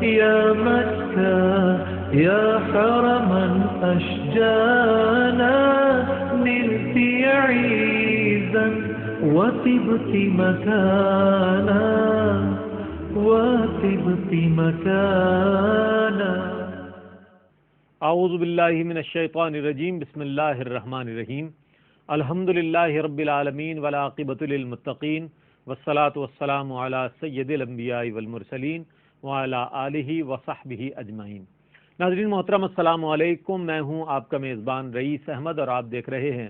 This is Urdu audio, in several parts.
يا مكة يا حرما أشجانا نلت عيدا وطبت مكانا وطبت مكانا. اعوذ باللہ من الشیطان الرجیم. بسم اللہ الرحمن الرحیم. الحمد للہ رب العالمین والعاقبۃ للمتقین والصلاۃ والسلام علی سید الانبیاء والمرسلین وعلی آلہ وصحبہ اجمعین. ناظرین محترم، السلام علیکم. میں ہوں آپ کا میزبان رئیس احمد اور آپ دیکھ رہے ہیں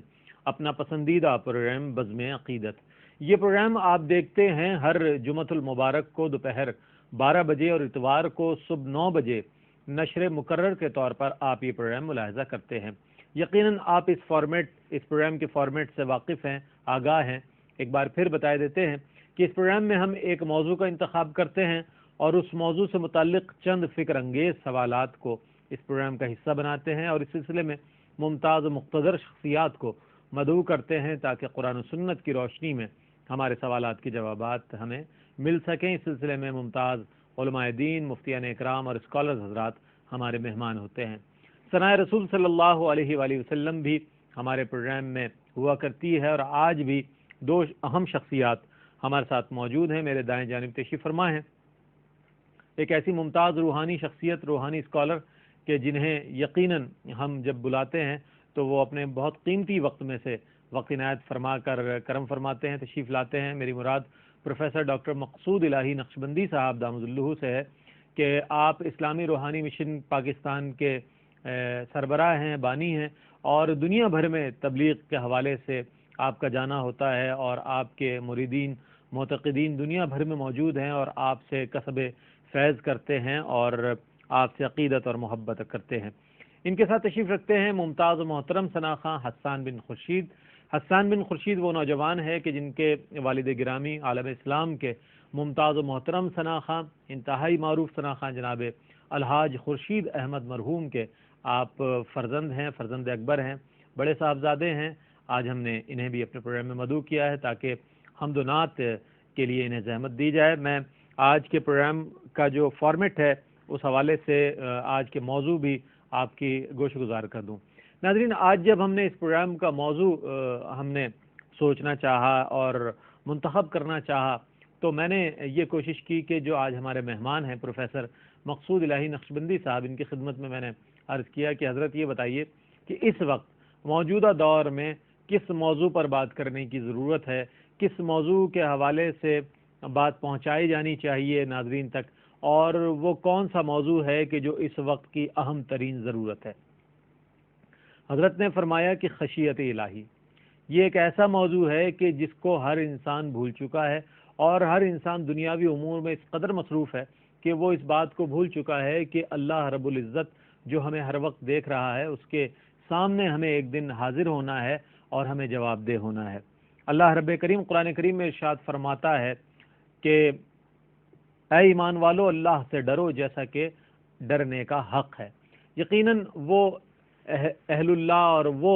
اپنا پسندیدہ پروگرام بزم عقیدت. یہ پروگرام آپ دیکھتے ہیں ہر جمعۃ المبارک کو دوپہر 12 بجے اور اتوار کو صبح 9 بجے نشر مقرر کے طور پر آپ یہ پروگرام ملاحظہ کرتے ہیں. یقیناً آپ اس پروگرام کے فارمیٹ سے واقف ہیں، آگاہ ہیں. ایک بار پھر بتا دیتے ہیں کہ اس پروگرام میں ہم ایک موضوع کا انتخاب کرتے ہیں اور اس موضوع سے متعلق چند فکر انگیز سوالات کو اس پروگرام کا حصہ بناتے ہیں اور اس سلسلے میں ممتاز و مقتدر شخصیات کو مدعو کرتے ہیں تاکہ قرآن و سنت کی روشنی میں ہمارے سوالات کے جوابات ہمیں مل سکیں. اس سلسلے میں ممتاز علماء دین، مفتیان اکرام اور اسکالرز حضرات ہمارے مہمان ہوتے ہیں. ثنائے رسول صلی اللہ علیہ وآلہ وسلم بھی ہمارے پروگرام میں ہوا کرتی ہے اور آج بھی دو اہم شخصیات ہمارے ساتھ موجود ہیں. میرے دائیں جانب تشریف فرما ہیں ایک ایسی ممتاز روحانی شخصیت، روحانی اسکالر کہ جنہیں یقیناً ہم جب بلاتے ہیں تو وہ اپنے بہت قیمتی وقت میں سے وقت عنایت فرما کر کرم فرماتے ہیں، تشریف لاتے ہیں. میری مراد پروفیسر ڈاکٹر مقصود الہی نقشبندی صاحب دامد الہ سے ہے کہ آپ اسلامی روحانی مشن پاکستان کے سربراہ ہیں، بانی ہیں اور دنیا بھر میں تبلیغ کے حوالے سے آپ کا جانا ہوتا ہے اور آپ کے مریدین معتقدین دنیا بھر میں موجود ہیں اور آپ سے کسب فیض کرتے ہیں اور آپ سے عقیدت اور محبت کرتے ہیں. ان کے ساتھ تشریف رکھتے ہیں ممتاز و محترم ثناخواں حسان بن خورشید. حسان بن خورشید وہ نوجوان ہے کہ جن کے والد گرامی عالم اسلام کے ممتاز و محترم ثناخواں، انتہائی معروف ثناخواں جناب الحاج خورشید احمد مرحوم کے آپ فرزند ہیں، فرزند اکبر ہیں، بڑے صاحبزادے ہیں. آج ہم نے انہیں بھی اپنے پروگرام میں مدعو کیا ہے تاکہ حمد و نعت کے لیے انہیں زحمت دی جائے. میں آج کے پروگرام کا جو فارمیٹ ہے اس حوالے سے آج کے موضوع بھی آپ کی گوش گزار کر دوں. ناظرین، آج جب ہم نے اس پروگرام کا موضوع ہم نے سوچنا چاہا اور منتخب کرنا چاہا تو میں نے یہ کوشش کی کہ جو آج ہمارے مہمان ہیں پروفیسر مقصود الہی نقشبندی صاحب، ان کی خدمت میں نے عرض کیا کہ حضرت یہ بتائیے کہ اس وقت موجودہ دور میں کس موضوع پر بات کرنے کی ضرورت ہے، کس موضوع کے حوالے سے بات پہنچائی جانی چاہیے ناظرین تک، اور وہ کون سا موضوع ہے کہ جو اس وقت کی اہم ترین ضرورت ہے. حضرت نے فرمایا کہ خشیت الہی یہ ایک ایسا موضوع ہے کہ جس کو ہر انسان بھول چکا ہے اور ہر انسان دنیاوی امور میں اس قدر مصروف ہے کہ وہ اس بات کو بھول چکا ہے کہ اللہ رب العزت جو ہمیں ہر وقت دیکھ رہا ہے اس کے سامنے ہمیں ایک دن حاضر ہونا ہے اور ہمیں جواب دہ ہونا ہے. اللہ رب کریم قرآن کریم میں ارشاد فرماتا ہے کہ اے ایمان والو اللہ سے ڈرو جیسا کہ ڈرنے کا حق ہے. یقیناً وہ اہل اللہ اور وہ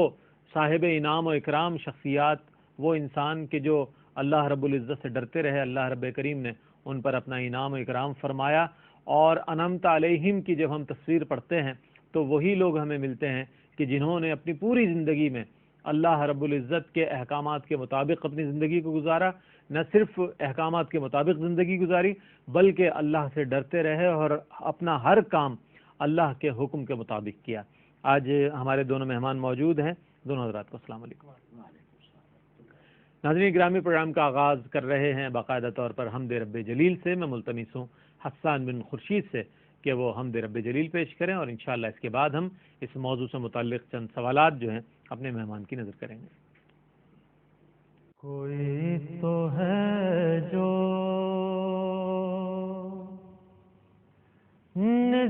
صاحب انعام و اکرام شخصیات، وہ انسان کے جو اللہ رب العزت سے ڈرتے رہے، اللہ رب کریم نے ان پر اپنا انعام و اکرام فرمایا. اور انعمت علیہم کی جب ہم تفسیر پڑھتے ہیں تو وہی لوگ ہمیں ملتے ہیں کہ جنہوں نے اپنی پوری زندگی میں اللہ رب العزت کے احکامات کے مطابق اپنی زندگی کو گزارا. نہ صرف احکامات کے مطابق زندگی گزاری بلکہ اللہ سے ڈرتے رہے اور اپنا ہر کام اللہ کے حکم کے مطابق کیا. آج ہمارے دونوں مہمان موجود ہیں. دونوں حضرات کو السلام علیکم. ناظرین گرامی، پروگرام کا آغاز کر رہے ہیں باقاعدہ طور پر حمد رب جلیل سے. میں ملتمس ہوں حسان بن خورشید سے کہ وہ حمد رب جلیل پیش کریں اور انشاءاللہ اس کے بعد ہم اس موضوع سے متعلق چند سوالات جو ہیں اپنے مہمان کی نظر کریں گے. کوئی تو ہے جو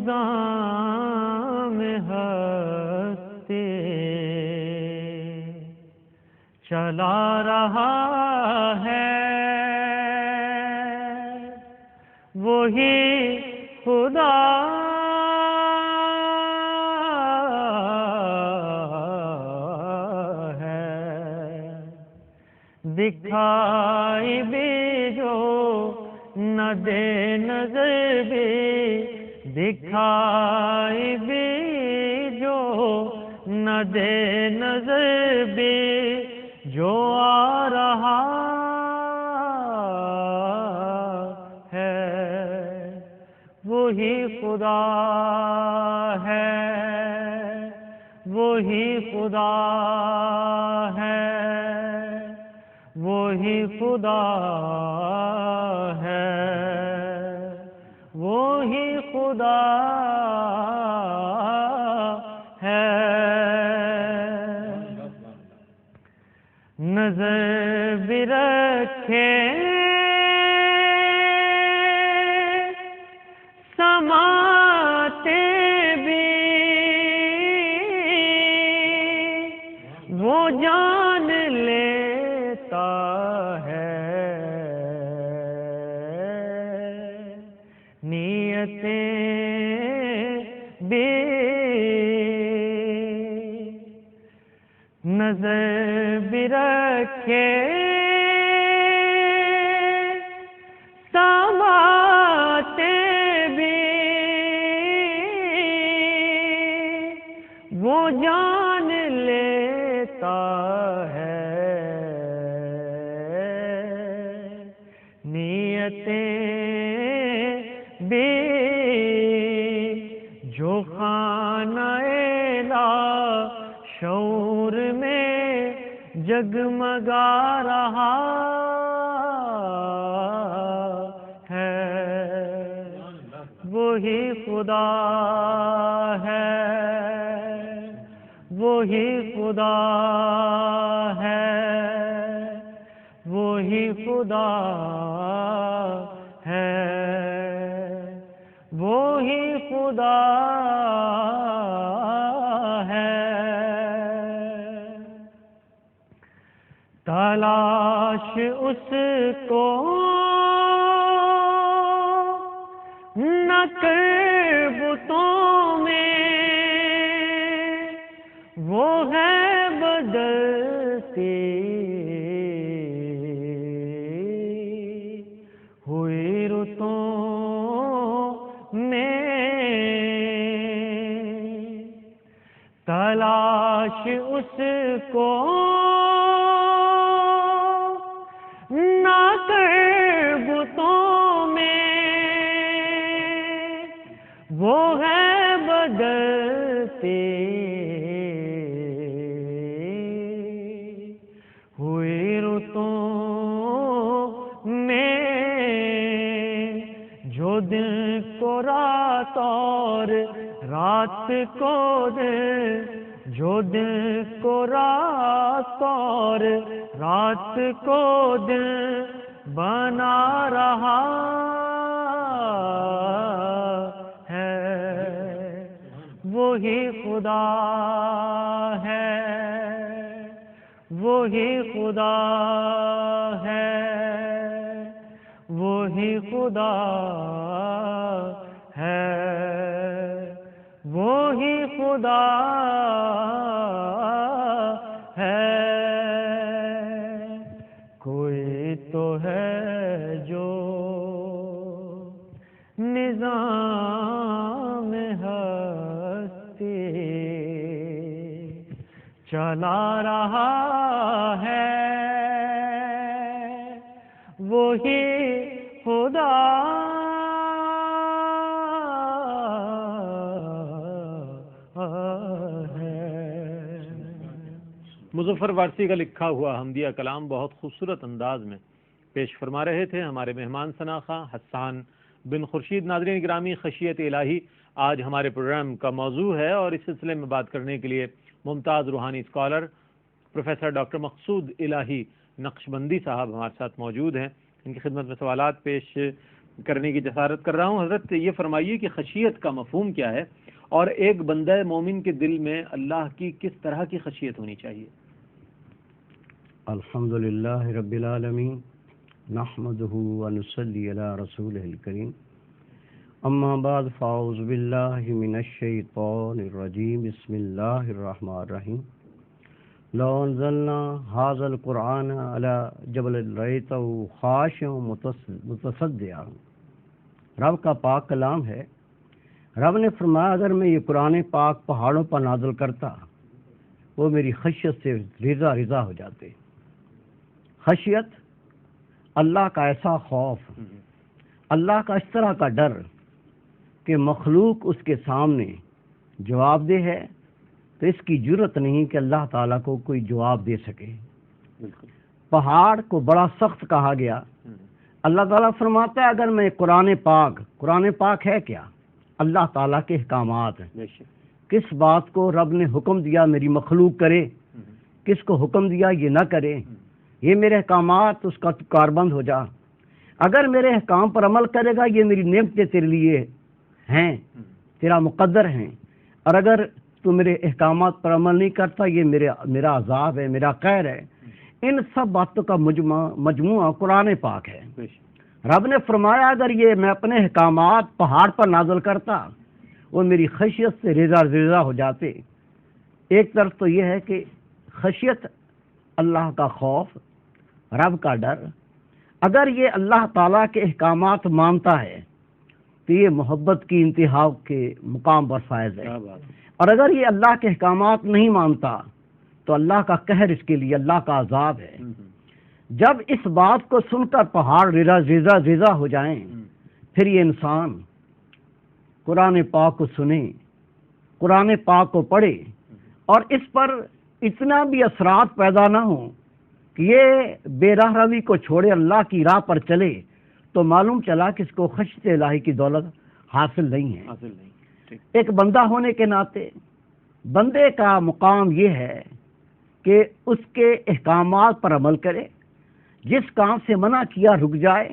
نظام ہستی چلا رہا ہے، وہی خدا ہے. دکھائی بھی جو نہ دے، نظر بھی دکھائی بھی جو نہ دے نظر بھی جو آ رہا ہے وہی خدا ہے، وہی خدا ہے، وہی خدا ہے، وہی خدا ہے۔ نظر بھی رکھے سماتے بھی وہ جان لیتا ہے، نیتیں بھی نظر بھی رکھے سماتے بھی وہ جان لیتا ہے، نیتیں بھی جو خانہ لا شعور میں جگمگا رہا ہے، وہی خدا ہے، وہی خدا ہے، وہی خدا ہے، وہی خدا ہے۔ تلاش اس کو نہ کر بتوں میں، وہ ہے بدلتی ہوئی رتوں میں، تلاش اس کو نہ کر بتوں میں، وہ ہے بدلتی ہوئی رتوں میں، جو دن کو رات اور رات کو دن، جو دن کو رات اور رات کو دن بنا رہا ہے، وہی خدا ہے، وہی خدا ہے، وہی خدا ہے، وہی خدا ہے۔ کوئی تو ہے جو نظام ہستی چلا رہا ہے، وہی خدا مظفر وارسی کا لکھا ہوا حمدیہ کلام بہت خوبصورت انداز میں پیش فرما رہے تھے ہمارے مہمان سناخواں حسان بن خورشید۔ ناظرین گرامی، خشیت الہی آج ہمارے پروگرام کا موضوع ہے، اور اس سلسلے میں بات کرنے کے لیے ممتاز روحانی اسکالر پروفیسر ڈاکٹر مقصود الہی نقشبندی صاحب ہمارے ساتھ موجود ہیں۔ ان کی خدمت میں سوالات پیش کرنے کی جسارت کر رہا ہوں۔ حضرت یہ فرمائیے کہ خشیت کا مفہوم کیا ہے، اور ایک بندہ مومن کے دل میں اللہ کی کس طرح کی خشیت ہونی چاہیے؟ الحمدللہ رب العالمین، نحمدہ ونصلی علی رسولہ الکریم، اما بعد فاعوذ باللہ من الشیطان الرجیم، بسم اللہ الرحمن الرحیم۔ لو انزلنا ھذا القرآن علی جبل لرأیتہ خاشعا متصدعا۔ رب کا پاک کلام ہے، رب نے فرمایا اگر میں یہ قرآن پاک پہاڑوں پر نازل کرتا وہ میری خشیت سے رضا رضا ہو جاتے. خشیت اللہ کا ایسا خوف، اللہ کا اس طرح کا ڈر کہ مخلوق اس کے سامنے جواب دہ ہے تو اس کی جرت نہیں کہ اللہ تعالیٰ کو کوئی جواب دے سکے. پہاڑ کو بڑا سخت کہا گیا. اللہ تعالیٰ فرماتا ہے اگر میں قرآن پاک ہے کیا؟ اللہ تعالیٰ کے احکامات ہیں. کس بات کو رب نے حکم دیا میری مخلوق کرے، کس کو حکم دیا یہ نہ کرے. یہ میرے احکامات، اس کا تو کاربند ہو جا. اگر میرے احکام پر عمل کرے گا یہ میری نعمتیں تیرے لیے ہیں، تیرا مقدر ہیں، اور اگر تو میرے احکامات پر عمل نہیں کرتا یہ میرا عذاب ہے، میرا قہر ہے. ان سب باتوں کا مجموعہ قرآن پاک ہے. رب نے فرمایا اگر یہ میں اپنے احکامات پہاڑ پر نازل کرتا وہ میری خشیت سے رضا رضا ہو جاتے. ایک طرف تو یہ ہے کہ خشیت اللہ کا خوف، رب کا ڈر. اگر یہ اللہ تعالیٰ کے احکامات مانتا ہے تو یہ محبت کی انتہا کے مقام پر فائز ہے. اور اگر یہ اللہ کے احکامات نہیں مانتا تو اللہ کا قہر اس کے لیے، اللہ کا عذاب ہے. جب اس بات کو سن کر پہاڑ رضا رضا ہو جائیں پھر یہ انسان قرآن پاک کو سنے، قرآن پاک کو پڑھے اور اس پر اتنا بھی اثرات پیدا نہ ہوں کہ یہ بے راہ روی کو چھوڑے اللہ کی راہ پر چلے تو معلوم چلا کہ اس کو خشیت الہی کی دولت حاصل نہیں ہے. ایک بندہ ہونے کے ناطے بندے کا مقام یہ ہے کہ اس کے احکامات پر عمل کرے، جس کام سے منع کیا رک جائے،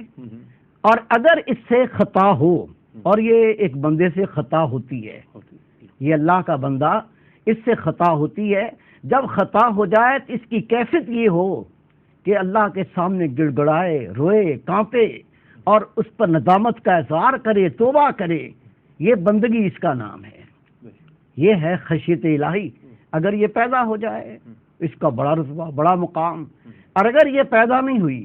اور اگر اس سے خطا ہو، اور یہ ایک بندے سے خطا ہوتی ہے، یہ اللہ کا بندہ اس سے خطا ہوتی ہے. جب خطا ہو جائے تو اس کی کیفیت یہ ہو کہ اللہ کے سامنے گڑ گڑائے، روئے، کانپے اور اس پر ندامت کا اظہار کرے، توبہ کرے. یہ بندگی اس کا نام ہے، یہ ہے خشیت الہی. اگر یہ پیدا ہو جائے اس کا بڑا رتبہ، بڑا مقام. اور اگر یہ پیدا نہیں ہوئی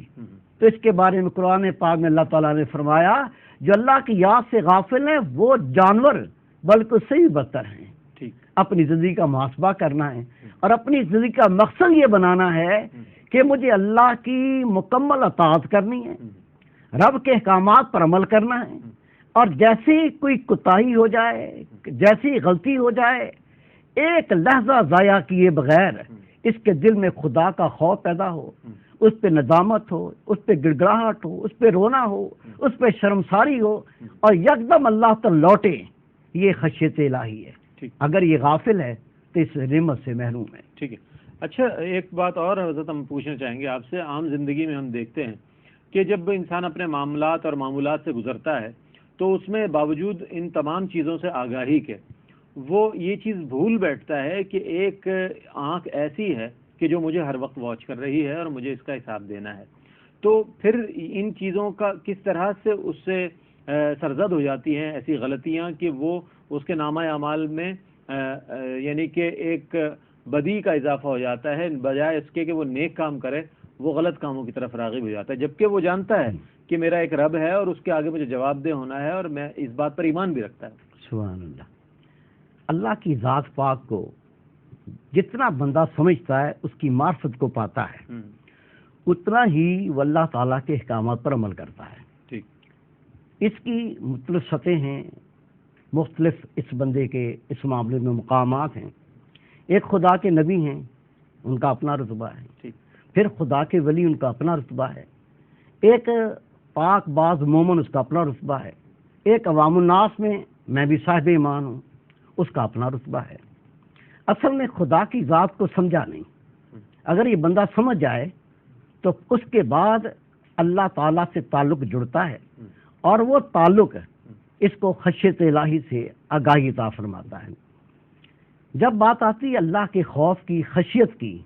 تو اس کے بارے میں قرآن پاک میں اللہ تعالیٰ نے فرمایا جو اللہ کی یاد سے غافل ہیں وہ جانور بلکہ اس سے بھی بدتر ہیں. اپنی زندگی کا محاسبہ کرنا ہے اور اپنی زندگی کا مقصد یہ بنانا ہے کہ مجھے اللہ کی مکمل اطاعت کرنی ہے، رب کے احکامات پر عمل کرنا ہے، اور جیسی کوئی کوتاہی ہو جائے، جیسی غلطی ہو جائے، ایک لحظہ ضائع کیے بغیر اس کے دل میں خدا کا خوف پیدا ہو، اس پہ ندامت ہو، اس پہ گڑ گڑاہٹ ہو، اس پہ رونا ہو، اس پہ شرمساری ہو اور یکدم اللہ تک لوٹے. یہ خشیت الہی ہے. اگر یہ غافل ہے تو اس نعمت سے محروم ہے. ٹھیک ہے. اچھا ایک بات اور حضرت ہم پوچھنا چاہیں گے آپ سے. عام زندگی میں ہم دیکھتے ہیں کہ جب انسان اپنے معاملات اور معمولات سے گزرتا ہے تو اس میں باوجود ان تمام چیزوں سے آگاہی کے وہ یہ چیز بھول بیٹھتا ہے کہ ایک آنکھ ایسی ہے کہ جو مجھے ہر وقت واچ کر رہی ہے اور مجھے اس کا حساب دینا ہے. تو پھر ان چیزوں کا کس طرح سے اس سے سرزد ہو جاتی ہیں ایسی غلطیاں کہ وہ اس کے نامہ اعمال میں یعنی کہ ایک بدی کا اضافہ ہو جاتا ہے، بجائے اس کے کہ وہ نیک کام کرے وہ غلط کاموں کی طرف راغب ہو جاتا ہے، جبکہ وہ جانتا ہے کہ میرا ایک رب ہے اور اس کے آگے مجھے جواب دہ ہونا ہے اور میں اس بات پر ایمان بھی رکھتا ہے. سبحان اللہ. اللہ کی ذات پاک کو جتنا بندہ سمجھتا ہے اس کی معرفت کو پاتا ہے اتنا ہی وہ اللہ تعالیٰ کے احکامات پر عمل کرتا ہے. ٹھیک. اس کی مختلف سطح ہیں، مختلف اس بندے کے اس معاملے میں مقامات ہیں. ایک خدا کے نبی ہیں، ان کا اپنا رتبہ ہے. ٹھیک. پھر خدا کے ولی، ان کا اپنا رتبہ ہے. ایک پاک باز مومن، اس کا اپنا رتبہ ہے. ایک عوام الناس میں بھی صاحب ایمان ہوں، اس کا اپنا رتبہ ہے. اصل میں خدا کی ذات کو سمجھا نہیں. اگر یہ بندہ سمجھ جائے تو اس کے بعد اللہ تعالیٰ سے تعلق جڑتا ہے اور وہ تعلق اس کو خشیت الہی سے آگاہی عطا فرماتا ہے. جب بات آتی ہے اللہ کے خوف کی، خشیت کی،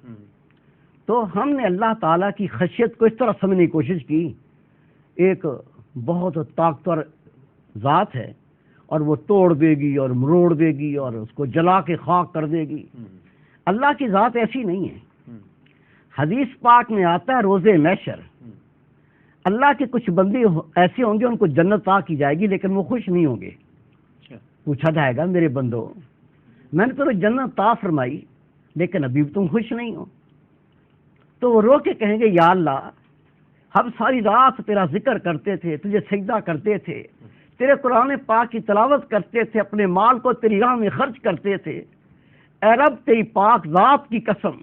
تو ہم نے اللہ تعالیٰ کی خشیت کو اس طرح سمجھنے کی کوشش کی ایک بہت طاقتور ذات ہے اور وہ توڑ دے گی اور مروڑ دے گی اور اس کو جلا کے خاک کر دے گی. اللہ کی ذات ایسی نہیں ہے. حدیث پاک میں آتا ہے روز محشر اللہ کے کچھ بندے ایسے ہوں گے ان کو جنت عطا کی جائے گی لیکن وہ خوش نہیں ہوں گے. پوچھا جائے گا میرے بندو میں نے تمہیں جنت عطا فرمائی لیکن ابھی تم خوش نہیں ہو؟ تو وہ رو کے کہیں گے یا اللہ ہم ساری رات تیرا ذکر کرتے تھے، تجھے سجدہ کرتے تھے، تیرے قرآن پاک کی تلاوت کرتے تھے، اپنے مال کو تیری راہ میں خرچ کرتے تھے، اے رب تیری پاک ذات کی قسم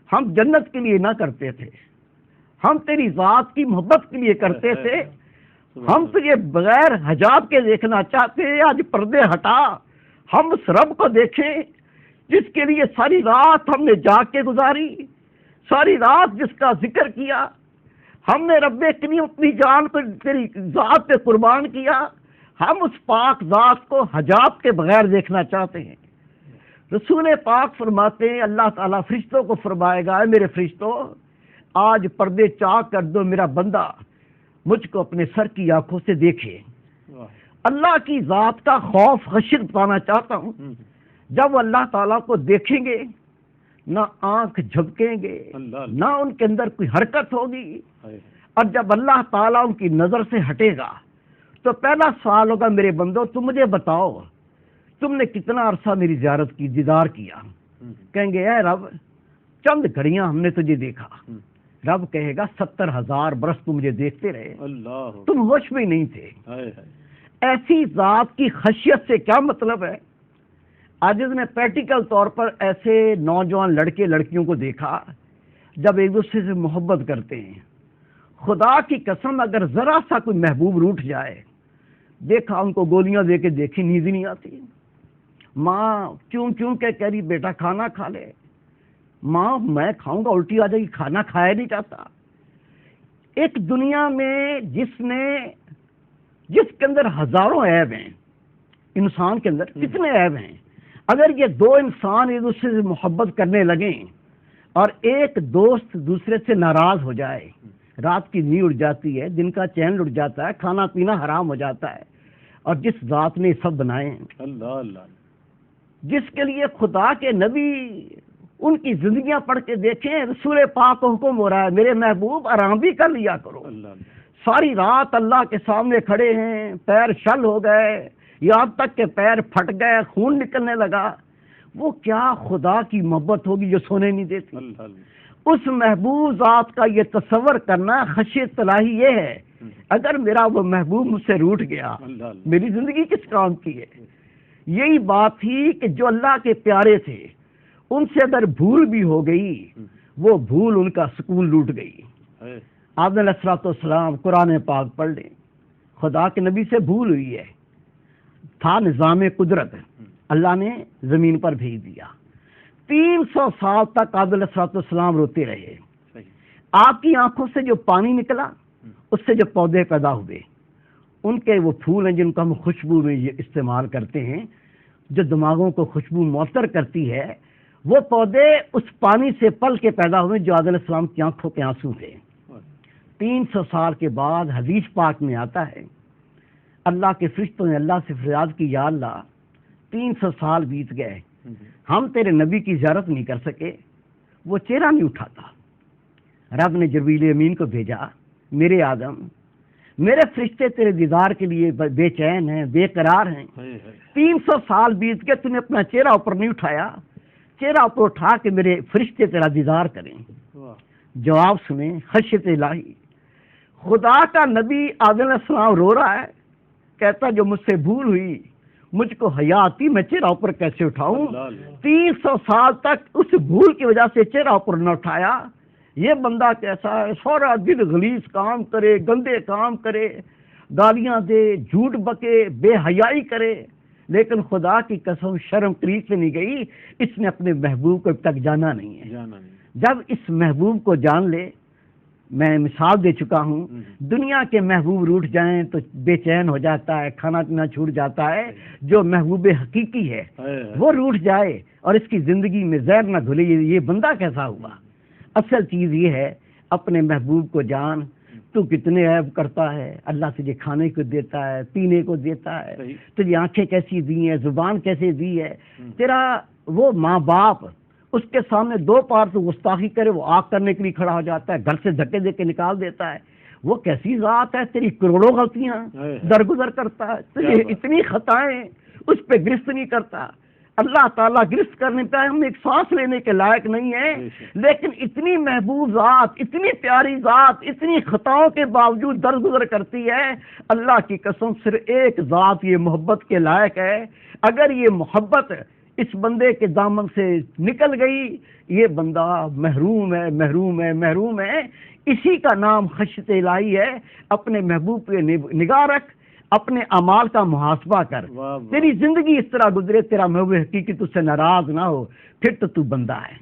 ہم جنت کے لیے نہ کرتے تھے، ہم تیری ذات کی محبت کے لیے کرتے تھے، ہم تجھے بغیر حجاب کے دیکھنا چاہتے ہیں، آج پردے ہٹا ہم اس رب کو دیکھیں جس کے لیے ساری رات ہم نے جاگ کے گزاری، ساری رات جس کا ذکر کیا، ہم نے رب کریم اپنی جان کو تیری ذات پہ قربان کیا، ہم اس پاک ذات کو حجاب کے بغیر دیکھنا چاہتے ہیں۔ رسول پاک فرماتے ہیں اللہ تعالیٰ فرشتوں کو فرمائے گا اے میرے فرشتوں آج پردے چاک کر دو، میرا بندہ مجھ کو اپنے سر کی آنکھوں سے دیکھے۔ اللہ کی ذات کا خوف خشیت پانا چاہتا ہوں۔ جب وہ اللہ تعالیٰ کو دیکھیں گے نہ آنکھ جھپکیں گے، نہ ان کے اندر کوئی حرکت ہوگی، اور جب اللہ تعالیٰ ان کی نظر سے ہٹے گا تو پہلا سوال ہوگا میرے بندو تم مجھے بتاؤ تم نے کتنا عرصہ میری زیارت کی، دیدار کیا؟ کہیں گے اے رب چند گھڑیاں ہم نے تجھے دیکھا۔ رب کہے گا 70,000 برس تم مجھے دیکھتے رہے، تم ہوش میں نہیں تھے۔ ایسی ذات کی خشیت سے کیا مطلب ہے؟ آج نے پریکٹیکل طور پر ایسے نوجوان لڑکے لڑکیوں کو دیکھا جب ایک دوسرے سے محبت کرتے ہیں، خدا کی قسم اگر ذرا سا کوئی محبوب روٹھ جائے، دیکھا ان کو گولیاں دے کے دیکھی نیند نہیں آتی، ماں کیوں کیوں کہ کہہ رہی بیٹا کھانا کھا لے، ماں میں کھاؤں گا الٹی آ جائے گی، کھانا کھایا نہیں جاتا۔ ایک دنیا میں جس کے اندر ہزاروں عیب ہیں، انسان کے اندر کتنے عیب ہیں، اگر یہ دو انسان ایک دوسرے سے محبت کرنے لگیں اور ایک دوست دوسرے سے ناراض ہو جائے، رات کی نیند اڑ جاتی ہے، دن کا چین اڑ جاتا ہے، کھانا پینا حرام ہو جاتا ہے۔ اور جس ذات نے سب بنائے ہیں، اللہ اللہ، جس کے لیے خدا کے نبی ان کی زندگیاں پڑھ کے دیکھیں، رسول پاک کو حکم ہو رہا ہے میرے محبوب آرام بھی کر لیا کرو۔ ساری رات اللہ کے سامنے کھڑے ہیں، پیر شل ہو گئے، یہاں تک کہ پیر پھٹ گئے، خون نکلنے لگا، وہ کیا خدا کی محبت ہوگی جو سونے نہیں دیتی؟ اس محبوب ذات کا یہ تصور کرنا خشیت الہی یہ ہے، اگر میرا وہ محبوب مجھ سے روٹھ گیا میری زندگی کس کام کی ہے؟ یہی بات تھی کہ جو اللہ کے پیارے تھے ان سے اگر بھول بھی ہو گئی، وہ بھول ان کا سکون لوٹ گئی۔ آدم علیہ السلام قرآن پاک پڑھ لیں، خدا کے نبی سے بھول ہوئی ہے، تھا نظام قدرت، اللہ نے زمین پر بھیج دیا، 300 سال تک آدم علیہ السلام روتے رہے، آپ کی آنکھوں سے جو پانی نکلا اس سے جو پودے پیدا ہوئے، ان کے وہ پھول ہیں جن کو ہم خوشبو میں استعمال کرتے ہیں، جو دماغوں کو خوشبو معطر کرتی ہے، وہ پودے اس پانی سے پل کے پیدا ہوئے جو آدم علیہ السلام کی آنکھوں کے آنسو تھے۔ 300 سال کے بعد حدیث پاک میں آتا ہے اللہ کے فرشتوں نے اللہ سے فریاد کی یا اللہ 300 سال بیت گئے، ہم تیرے نبی کی زیارت نہیں کر سکے، وہ چہرہ نہیں اٹھاتا۔ رب نے جبریل امین کو بھیجا، میرے آدم میرے فرشتے تیرے دیدار کے لیے بے چین ہیں، بے قرار ہیں، 300 سال بیت گئے، تم نے اپنا چہرہ اوپر نہیں اٹھایا، چہرہ اوپر اٹھا کے میرے فرشتے تیرا دیدار کریں۔ جواب سنیں، خشیت الہی، خدا کا نبی آدم علیہ السلام رو رہا ہے، کہتا جو مجھ سے بھول ہوئی، مجھ کو حیا آتی، میں چہرہ اوپر کیسے اٹھاؤں؟ 300 سال تک اس بھول کی وجہ سے چہرہ اوپر نہ اٹھایا۔ یہ بندہ کیسا ہے، سورا دن غلیظ کام کرے، گندے کام کرے، گالیاں دے، جھوٹ بکے، بے حیائی کرے، لیکن خدا کی قسم شرم قریب سے نہیں گئی، اس نے اپنے محبوب کو اب تک جانا نہیں ہے۔ جب اس محبوب کو جان لے، میں مثال دے چکا ہوں، دنیا کے محبوب روٹھ جائیں تو بے چین ہو جاتا ہے، کھانا پینا چھوٹ جاتا ہے، جو محبوب حقیقی ہے وہ روٹھ جائے اور اس کی زندگی میں زہر نہ گھلے، یہ بندہ کیسا ہوا؟ اصل چیز یہ ہے اپنے محبوب کو جان، تو کتنے عیب کرتا ہے، اللہ تجھے کھانے کو دیتا ہے، پینے کو دیتا ہے، تجھے آنکھیں کیسی دی ہیں، زبان کیسے دی ہے، تیرا وہ ماں باپ اس کے سامنے 2 بار تو گستاخی کرے وہ آگ کرنے کے لیے کھڑا ہو جاتا ہے، گھر سے دھکے دے کے نکال دیتا ہے، وہ کیسی ذات ہے، تیری کروڑوں غلطیاں درگزر کرتا ہے، تجھے اتنی خطائیں، اس پہ گرفت نہیں کرتا. اللہ تعالیٰ گرفت کرنے پہ ہم ایک سانس لینے کے لائق نہیں ہے، لیکن اتنی محبوب ذات، اتنی پیاری ذات، اتنی خطاؤں کے باوجود درگزر کرتی ہے. اللہ کی قسم صرف ایک ذات یہ محبت کے لائق ہے. اگر یہ محبت اس بندے کے دامن سے نکل گئی، یہ بندہ محروم ہے، محروم ہے، محروم ہے. اسی کا نام خشیت الہی ہے. اپنے محبوب پہ نگاہ رکھ، اپنے اعمال کا محاسبہ کر. تیری زندگی اس طرح گزرے، تیرا محبوب حقیقی تجھ سے ناراض نہ ہو، پھر تو بندہ ہے.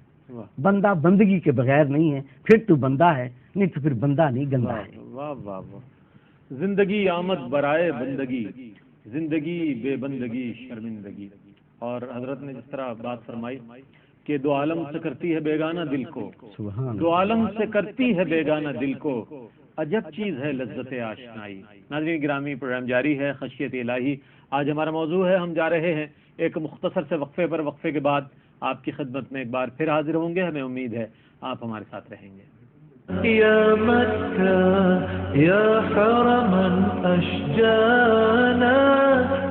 بندہ بندگی کے بغیر نہیں ہے، پھر تو بندہ ہے، نہیں تو پھر بندہ نہیں، گندہ ہے. واہ واہ واہ. زندگی آمد برائے بندگی، زندگی بے بندگی شرمندگی. اور حضرت نے جس طرح بات فرمائی کہ دو عالم سے کرتی ہے بیگانہ دل کو، دو عالم سے کرتی ہے بیگانہ دل کو، عجب چیز ہے لذت آشنائی. ناظرین گرامی، پروگرام جاری ہے خشیت الہی. آج ہمارا موضوع ہے، ہم جا رہے ہیں ایک مختصر سے وقفے پر. وقفے کے بعد آپ کی خدمت میں ایک بار پھر حاضر ہوں گے. ہمیں امید ہے آپ ہمارے ساتھ رہیں گے. يا مكة يا حرما أشجانا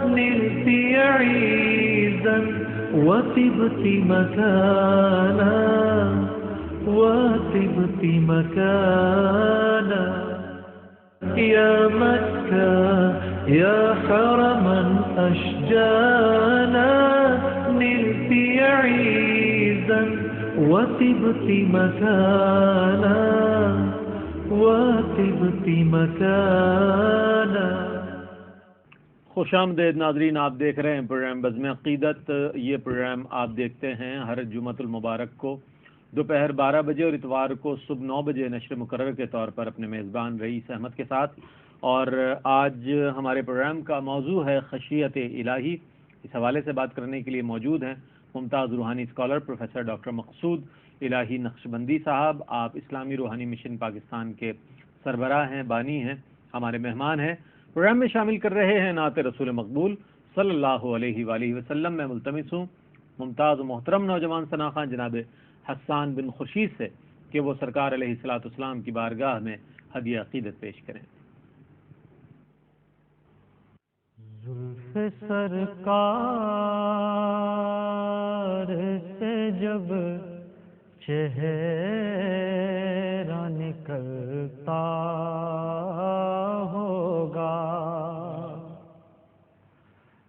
نلت عيزا وطبت مكانا وطبت مكانا. يا مكة يا حرما أشجانا نلت عيزا وطبت مكانا وطبت مكانا. خوش آمدید ناظرین، آپ دیکھ رہے ہیں پروگرام بزم عقیدت. یہ پروگرام آپ دیکھتے ہیں ہر جمعۃ المبارک کو دوپہر 12 بجے اور اتوار کو صبح 9 بجے نشر مقرر کے طور پر اپنے میزبان رئیس احمد کے ساتھ. اور آج ہمارے پروگرام کا موضوع ہے خشیت الہی. اس حوالے سے بات کرنے کے لیے موجود ہیں ممتاز روحانی اسکالر پروفیسر ڈاکٹر مقصود الہی نقشبندی صاحب. آپ اسلامی روحانی مشن پاکستان کے سربراہ ہیں، بانی ہیں، ہمارے مہمان ہیں. پروگرام میں شامل کر رہے ہیں نعت رسول مقبول صلی اللہ علیہ وآلہ وسلم. میں ملتمس ہوں ممتاز و محترم نوجوان ثناخواں جناب حسان بن خورشید سے کہ وہ سرکار علیہ الصلوۃ والسلام کی بارگاہ میں ہدیہ عقیدت پیش کریں. زلف سرکار سے جب چہرہ نکلتا ہوگا،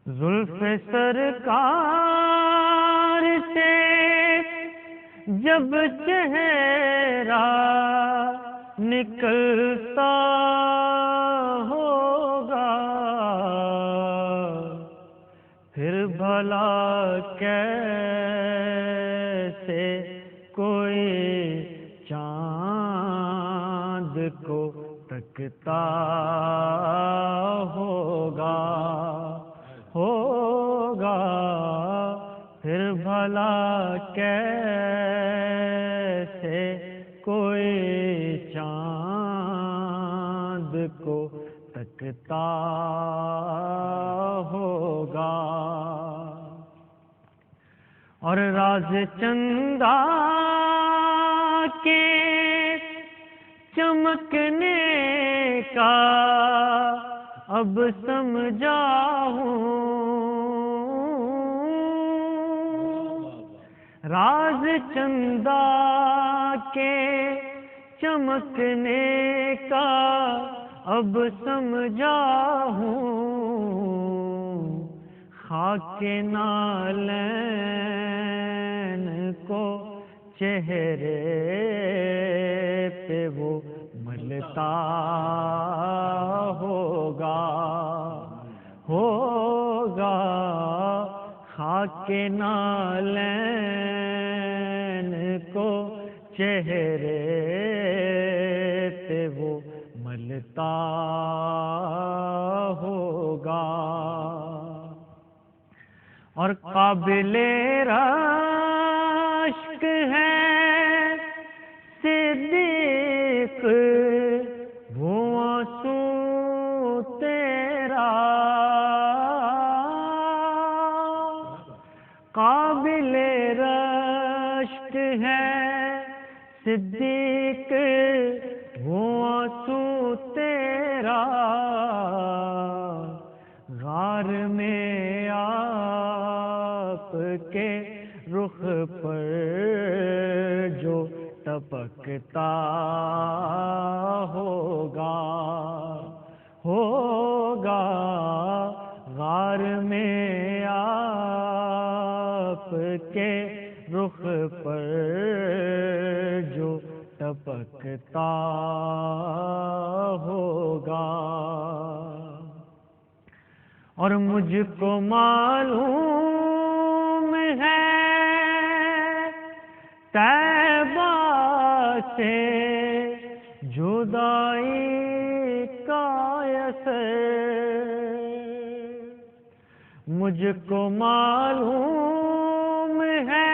زلف سرکار سے جب چہرہ نکلتا ہوگا، پھر بھلا کیسے کوئی چاند کو تکتا ہوگا، پھر بھلا کیسے کوئی چاند کو تکتا ہوگا. اور راز چندہ کے چمکنے کا اب سمجھا ہوں، راز چندہ کے چمکنے کا اب سمجھا ہوں، خاک نالین کو چہرے پہ وہ ملتا ہوگا، خاک نالین کو چہرے پہ وہ ملتا ہوگا. اور قابل رشک ہے صدیق وہ آنسو تیرا، قابل رشک ہے صدیق وہ آنسو تیرا، غار میں کے رخ پر جو ٹپکتا ہوگا غار میں آپ کے رخ پر جو ٹپکتا ہوگا. اور مجھ کو معلوم ہے طیبہ سے جدائی کا اثر، مجھ کو معلوم ہے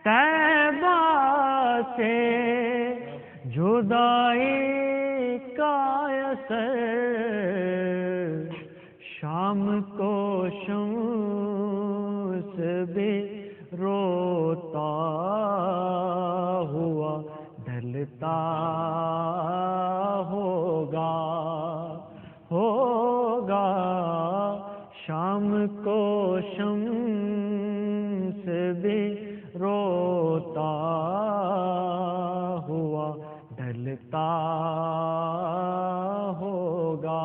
طیبہ سے جدائی کا اثر. شام کو شمس بھی روتا ہوا ڈھلتا ہوگا شام کو شمس بھی روتا ہوا ڈھلتا ہوگا.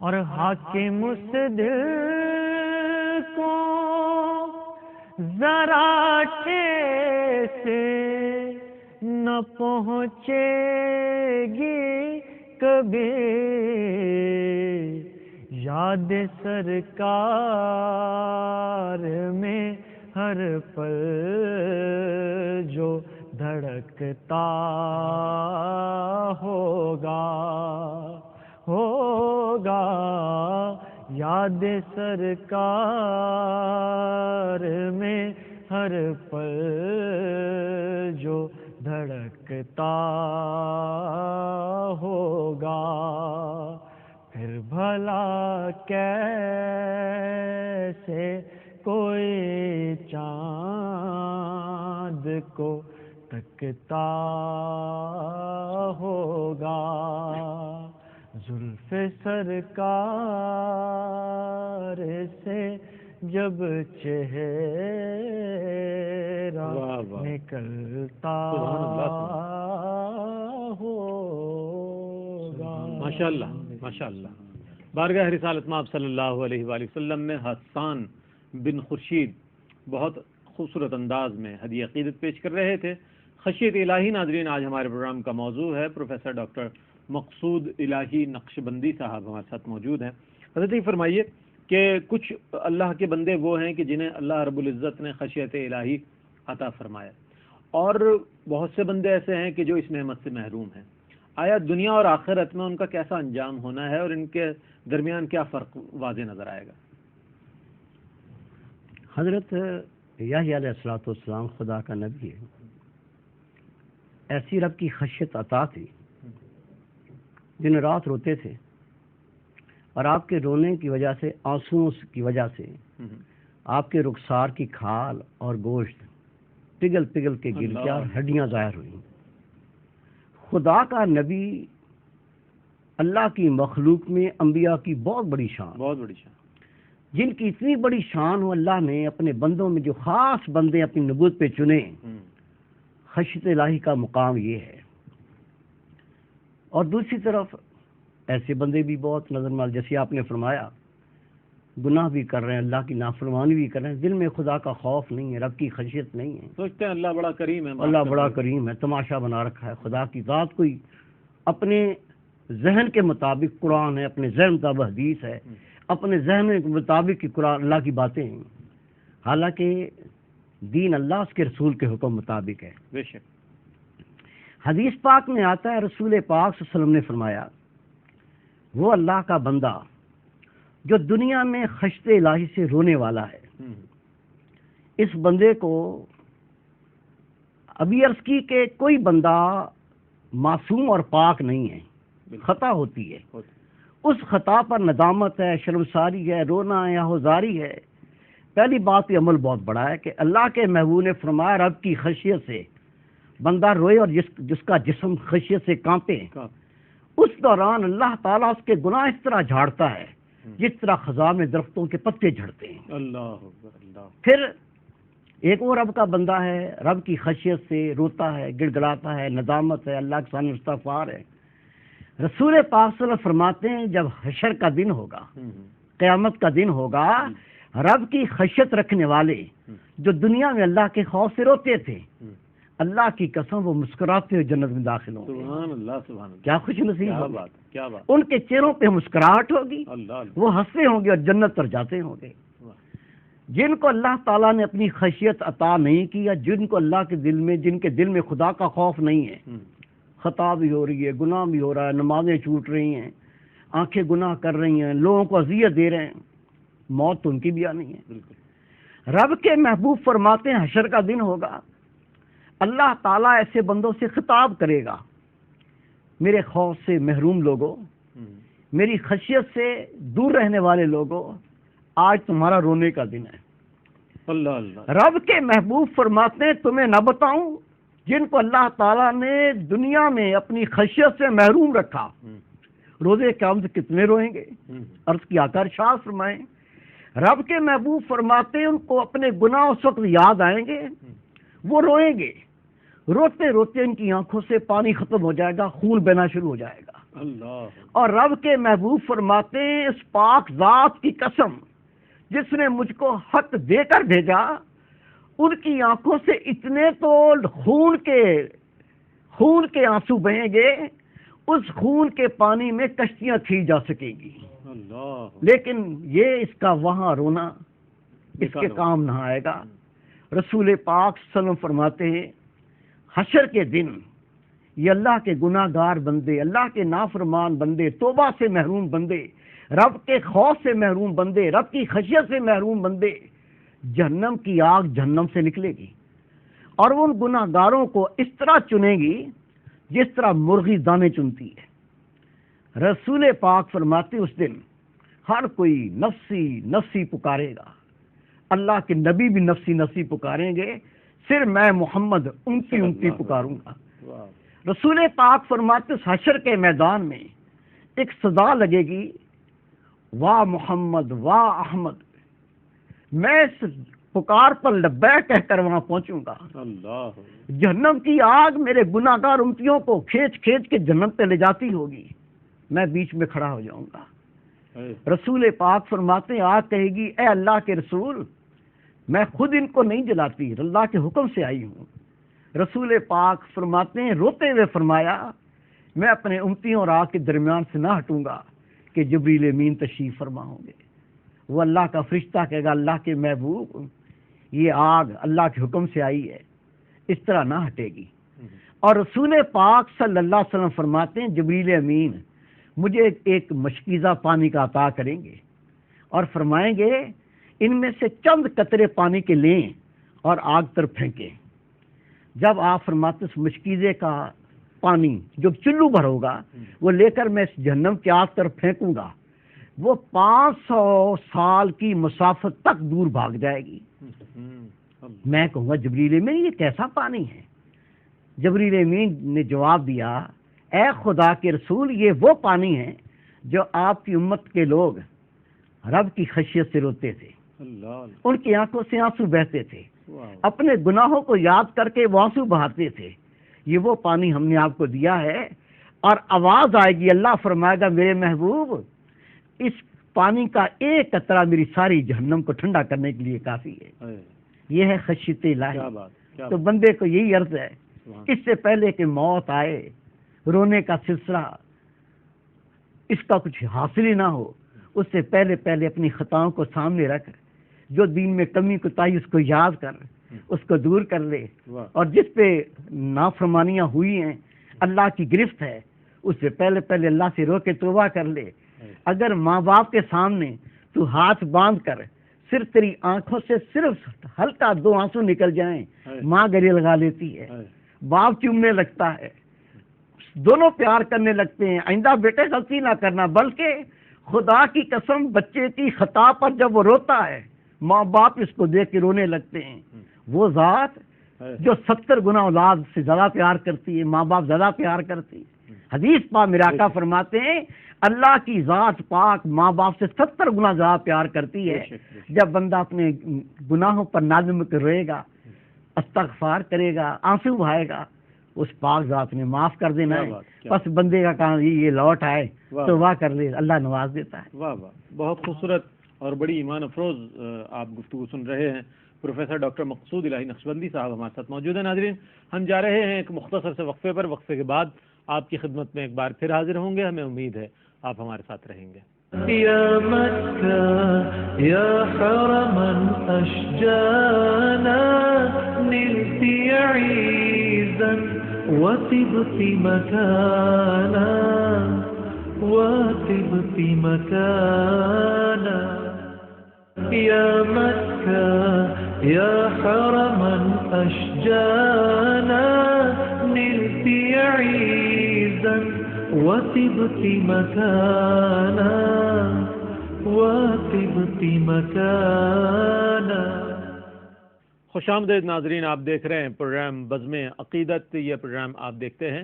اور حاکم اس دل کو ذرا ٹھیس نہ پہنچے گی کبھی، یاد سرکار میں ہر پل جو دھڑکتا ہوگا یاد سرکار میں ہر پل جو دھڑکتا ہوگا. پھر بھلا کیسے کوئی چاند کو تکتا ہوگا، زلف سرکار سے جب چہرہ نکلتا ہوگا. ماشاءاللہ ماشاءاللہ. بارگاہ رسالت مآب صلی اللہ علیہ وآلہ وسلم میں حسان بن خورشید بہت خوبصورت انداز میں ہدیہ عقیدت پیش کر رہے تھے. خشیت الہی ناظرین، آج ہمارے پروگرام کا موضوع ہے. پروفیسر ڈاکٹر مقصود الہی نقشبندی صاحب ہمارے ساتھ موجود ہیں. حضرت یہ فرمائیے کہ کچھ اللہ کے بندے وہ ہیں کہ جنہیں اللہ رب العزت نے خشیت الہی عطا فرمایا، اور بہت سے بندے ایسے ہیں کہ جو اس نعمت سے محروم ہیں. آیا دنیا اور آخرت میں ان کا کیسا انجام ہونا ہے، اور ان کے درمیان کیا فرق واضح نظر آئے گا؟ حضرت یحییٰ علیہ السلام خدا کا نبی ہے. ایسی رب کی خشیت عطا تھی، دن رات روتے تھے، اور آپ کے رونے کی وجہ سے، آنسوؤں کی وجہ سے آپ کے رخسار کی کھال اور گوشت پگھل پگھل کے گر گیا اور ہڈیاں ظاہر ہوئیں. خدا کا نبی اللہ کی مخلوق میں انبیاء کی بہت بڑی شان، جن کی اتنی بڑی شان ہو، اللہ نے اپنے بندوں میں جو خاص بندے اپنی نبوت پہ چنے، خشیت الہی کا مقام یہ ہے. اور دوسری طرف ایسے بندے بھی بہت نظر مال، جیسے آپ نے فرمایا گناہ بھی کر رہے ہیں، اللہ کی نافرمانی بھی کر رہے ہیں، دل میں خدا کا خوف نہیں ہے، رب کی خشیت نہیں ہے، سوچتے ہیں اللہ بڑا کریم ہے، اللہ بڑا کریم ہے، تماشا بنا رکھا ہے. خدا کی ذات کوئی اپنے ذہن کے مطابق قرآن ہے، اپنے ذہن مطابق حدیث ہے، اپنے ذہن کے مطابق کی قرآن اللہ کی باتیں ہیں، حالانکہ دین اللہ اس کے رسول کے حکم مطابق ہے. بے شک. حدیث پاک میں آتا ہے، رسول پاک صلی اللہ علیہ وسلم نے فرمایا، وہ اللہ کا بندہ جو دنیا میں خشیت الہی سے رونے والا ہے، اس بندے کو ابھی عرض کی کہ کوئی بندہ معصوم اور پاک نہیں ہے، خطا ہوتی ہے، اس خطا پر ندامت ہے، شرمساری ہے، رونا ہے، ہوزاری ہے. پہلی بات یہ عمل بہت بڑا ہے کہ اللہ کے محبوب نے فرمایا رب کی خشیت سے بندہ روئے اور جس کا جسم خشیت سے کانپے، اس دوران اللہ تعالیٰ اس کے گناہ اس طرح جھاڑتا ہے جس طرح خزاں میں درختوں کے پتے جھڑتے ہیں۔ اللہ پھر ایک وہ رب کا بندہ ہے، رب کی خشیت سے روتا ہے، گڑ گڑاتا ہے، ندامت ہے، اللہ کے سامنے استغفار ہے۔ رسول پاک صلی اللہ علیہ وسلم فرماتے ہیں جب حشر کا دن ہوگا، قیامت کا دن ہوگا، رب کی خشیت رکھنے والے جو دنیا میں اللہ کے خوف سے روتے تھے، اللہ کی قسم وہ مسکراتے ہوئے جنت میں داخل ہوں گے۔ سبحان اللہ کیا خوش نصیب کیا ہوگی، بات کیا بات، ان کے چہروں پہ مسکراہٹ ہوگی، اللہ وہ ہنستے ہوں گے اور جنت پر جاتے ہوں گے۔ جن کو اللہ تعالیٰ نے اپنی خشیت عطا نہیں کی، یا جن کو اللہ کے دل میں، جن کے دل میں خدا کا خوف نہیں ہے، خطا بھی ہو رہی ہے، گناہ بھی ہو رہا ہے، نمازیں چھوٹ رہی ہیں، آنکھیں گناہ کر رہی ہیں، لوگوں کو اذیت دے رہے ہیں، موت تو ان کی بھی آنی ہے۔ بالکل رب کے محبوب فرماتے ہیں حشر کا دن ہوگا، اللہ تعالیٰ ایسے بندوں سے خطاب کرے گا، میرے خوف سے محروم لوگوں، میری خشیت سے دور رہنے والے لوگوں، آج تمہارا رونے کا دن ہے۔ اللہ اللہ رب کے محبوب فرماتے ہیں تمہیں نہ بتاؤں جن کو اللہ تعالیٰ نے دنیا میں اپنی خشیت سے محروم رکھا، روزے قیامت کتنے روئیں گے؟ عرض کی آقا ارشاد فرمائیں، رب کے محبوب فرماتے ہیں ان کو اپنے گناہ اس وقت یاد آئیں گے، وہ روئیں گے، روتے روتے ان کی آنکھوں سے پانی ختم ہو جائے گا، خون بہنا شروع ہو جائے گا۔ اللہ اور رب کے محبوب فرماتے ہیں اس پاک ذات کی قسم جس نے مجھ کو حق دے کر بھیجا، ان کی آنکھوں سے اتنے تو خون کے آنسو بہیں گے، اس خون کے پانی میں کشتیاں کھینچ جا سکیں گی، اللہ لیکن یہ اس کا وہاں رونا اس کے کام نہ آئے گا۔ رسول پاک صلی اللہ علیہ وسلم فرماتے ہیں حشر کے دن یہ اللہ کے گناہ گار بندے، اللہ کے نافرمان بندے، توبہ سے محروم بندے، رب کے خوف سے محروم بندے، رب کی خشیت سے محروم بندے، جہنم کی آگ جہنم سے نکلے گی اور ان گناہ گاروں کو اس طرح چنے گی جس طرح مرغی دانے چنتی ہے۔ رسول پاک فرماتے اس دن ہر کوئی نفسی نفسی پکارے گا، اللہ کے نبی بھی نفسی نفسی پکاریں گے، صرف میں محمد امتی پکاروں گا۔ رسول پاک فرماتے اس حشر کے میدان میں ایک صدا لگے گی، واہ محمد واہ احمد، میں اس پکار پر لبیک کہہ کر وہاں پہنچوں گا۔ اللہ جہنم کی آگ میرے گناہ گار امتیوں کو کھینچ کھینچ کے جنت پہ لے جاتی ہوگی، میں بیچ میں کھڑا ہو جاؤں گا۔ رسول پاک فرماتے ہیں آگ کہے گی اے اللہ کے رسول، میں خود ان کو نہیں جلاتی، اللہ کے حکم سے آئی ہوں۔ رسول پاک فرماتے ہیں روتے ہوئے فرمایا میں اپنے امتیوں اور آگ کے درمیان سے نہ ہٹوں گا کہ جبریل امین تشریف فرما ہوں گے۔ وہ اللہ کا فرشتہ کہے گا اللہ کے محبوب یہ آگ اللہ کے حکم سے آئی ہے، اس طرح نہ ہٹے گی۔ اور رسول پاک صلی اللہ علیہ وسلم فرماتے ہیں جبریل امین مجھے ایک مشکیزہ پانی کا عطا کریں گے اور فرمائیں گے ان میں سے چند قطرے پانی کے لیں اور آگ پر پھینکیں۔ جب آپ فرماتے اس مشکیزے کا پانی جو چلو بھر ہوگا وہ لے کر میں اس جہنم کی آگ پر پھینکوں گا، وہ 500 سال کی مسافت تک دور بھاگ جائے گی۔ میں کہوں گا جبریل امین یہ کیسا پانی ہے؟ جبریل امین نے جواب دیا اے خدا کے رسول یہ وہ پانی ہے جو آپ کی امت کے لوگ رب کی خشیت سے روتے تھے، ان کی آنکھوں سے آنسو بہتے تھے، اپنے گناہوں کو یاد کر کے وہ آنسو بہاتے تھے، یہ وہ پانی ہم نے آپ کو دیا ہے۔ اور آواز آئے گی، اللہ فرمائے گا میرے محبوب اس پانی کا ایک قطرہ میری ساری جہنم کو ٹھنڈا کرنے کے لیے کافی ہے۔ یہ ہے خشیت الہی۔ تو بندے کو یہی عرض ہے اس سے پہلے کہ موت آئے، رونے کا سلسلہ اس کا کچھ حاصل ہی نہ ہو، اس سے پہلے اپنی خطاؤں کو سامنے رکھ، جو دین میں کمی کوتاہی اس کو یاد کر، اس کو دور کر لے، اور جس پہ نافرمانیاں ہوئی ہیں اللہ کی گرفت ہے اس سے پہلے اللہ سے رو کے توبہ کر لے۔ اگر ماں باپ کے سامنے تو ہاتھ باندھ کر صرف تیری آنکھوں سے صرف ہلکا 2 آنسو نکل جائیں، ماں گلے لگا لیتی ہے، باپ چومنے لگتا ہے، دونوں پیار کرنے لگتے ہیں۔ آئندہ بیٹے غلطی نہ کرنا، بلکہ خدا کی قسم بچے کی خطا پر جب وہ روتا ہے ماں باپ اس کو دیکھ کے رونے لگتے ہیں۔ وہ ذات جو 70 گنا اولاد سے زیادہ پیار کرتی ہے، ماں باپ زیادہ پیار کرتی ہے، حدیث پاک میرے آقا فرماتے ہیں اللہ کی ذات پاک ماں باپ سے 70 گنا زیادہ پیار کرتی ہے. جب بندہ اپنے گناہوں پر نادم روئے گا، استغفار کرے گا، آنسو بہائے گا، اس پاک ذات نے معاف کر دینا ہے. بس بندے کا کام یہ لوٹ آئے تو واہ کر لے، اللہ نواز دیتا ہے. واہ واہ، بہت خوبصورت اور بڑی ایمان افروز آپ گفتگو سن رہے ہیں. پروفیسر ڈاکٹر مقصود الہی نقشبندی صاحب ہمارے ساتھ موجود ہیں. ناظرین، ہم جا رہے ہیں ایک مختصر سے وقفے پر. وقفے کے بعد آپ کی خدمت میں ایک بار پھر حاضر ہوں گے. ہمیں امید ہے آپ ہمارے ساتھ رہیں گے. يا مكة يا حرما أشجانا نلت عيزا وطبت مكانا وطبت مكانا يا مكة يا حرما أشجانا نلت عيزا وطبت مكانا وطبت مكانا. خوش آمدید ناظرین، آپ دیکھ رہے ہیں پروگرام بزم عقیدت. یہ پروگرام آپ دیکھتے ہیں